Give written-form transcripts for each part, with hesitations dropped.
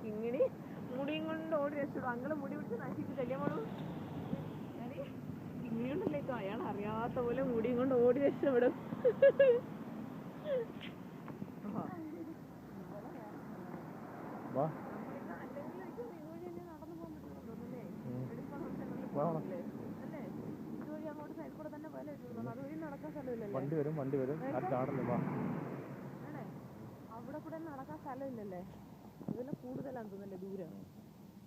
കിങ്ങിണി മുടിയും കൊണ്ട് ഓടി രക്ഷപ്പെടും. അങ്ങള് മുടി പിടിച്ച് നശിപ്പിച്ചല്ലേ മോളൂ. കിങ്ങിണി കൊണ്ടല്ലേ ഇപ്പൊ അയാൾ അറിയാത്ത പോലെ മുടിയും കൊണ്ട് ഓടി രക്ഷപ്പെടും. വണ്ടി വരും അവിടെ കൂടെ നടക്കാൻ സ്ഥലമില്ലല്ലേ, ഇതെല്ലാം കൂടുതലാന്ന് തോന്നല്ലേ ദൂരം.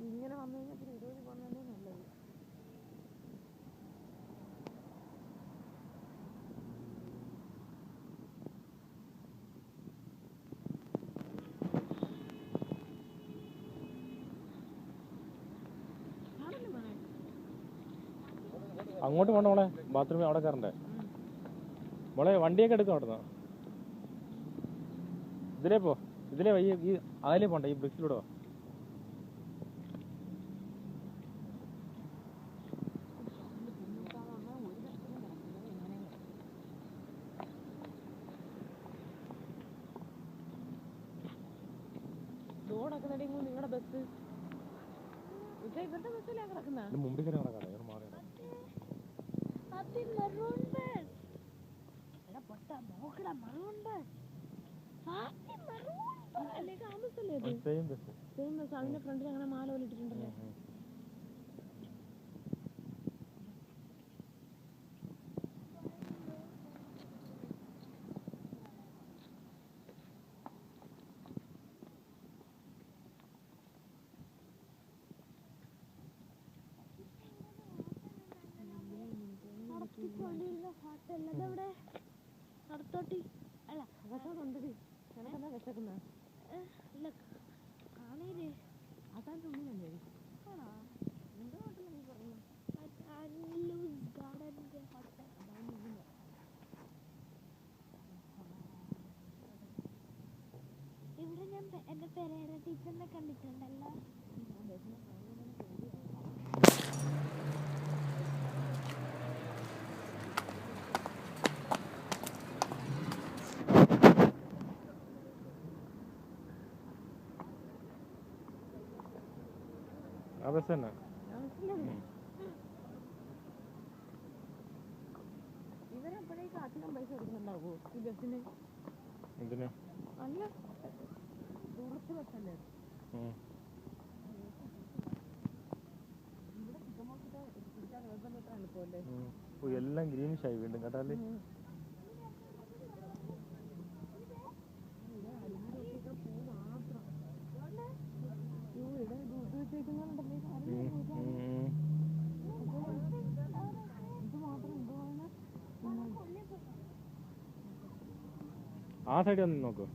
ഇങ്ങനെ വന്നു കഴിഞ്ഞാൽ പിന്നെ ഇതുവഴി പോകുന്നതന്നെ നല്ലത്. അങ്ങോട്ട് പോണ്ട മോളെ, ബാത്റൂമിൽ അവിടെ കയറണ്ടേ മോളെ? വണ്ടിയൊക്കെ എടുക്കാം അവിടുന്ന്. ഇതിലേ ഈ അതിലേ പോണ്ട, ഈ ബ്രിക്സിലൂടെ വാ. നിങ്ങളുടെ ബസ് ഇവരുടെ ബസ്സിലാ കിടക്കുന്ന മുമ്പിൽ കയറി നടക്കാതെ മാറിയാണ്. അതിന്റെ ഫ്രണ്ടിൽ അങ്ങനെ മാല പോലെ ഇട്ടിട്ടുണ്ടല്ലേ. നടത്തോട്ടി അല്ല വിശക്കുന്നുണ്ടടി. നിനക്കെന്താ വിശക്കുന്ന? അതാൻ്റെ ഉള്ളിലല്ലേ? നിന്റെ ഹോട്ടൽ നീ പറഞ്ഞു ഇവിടെ ഞാൻ എന്റെ പെരേര ടീച്ചറിനെ കണ്ടിട്ടുണ്ടല്ലോ. ആ ബസ് തന്നെ. ഇവരെപ്പോഴേക്ക് അധികം പൈസ കൊടുക്കുന്നുണ്ടാവോ ഈ ബസ്സിന്? എന്തിനാ? അല്ല, ടൂറിസ്റ്റ് ബസ്സല്ലേ. ഇവിടെ ചിക്കമോക്കിട്ട് പിടിക്കാൻ നിർബന്ധം എളുപ്പമല്ലേ. എല്ലാം ഗ്രീനിഷായി വീണ്ടും കേട്ടാലേ. ആ സൈഡിൽ വന്ന് നോക്കൂ.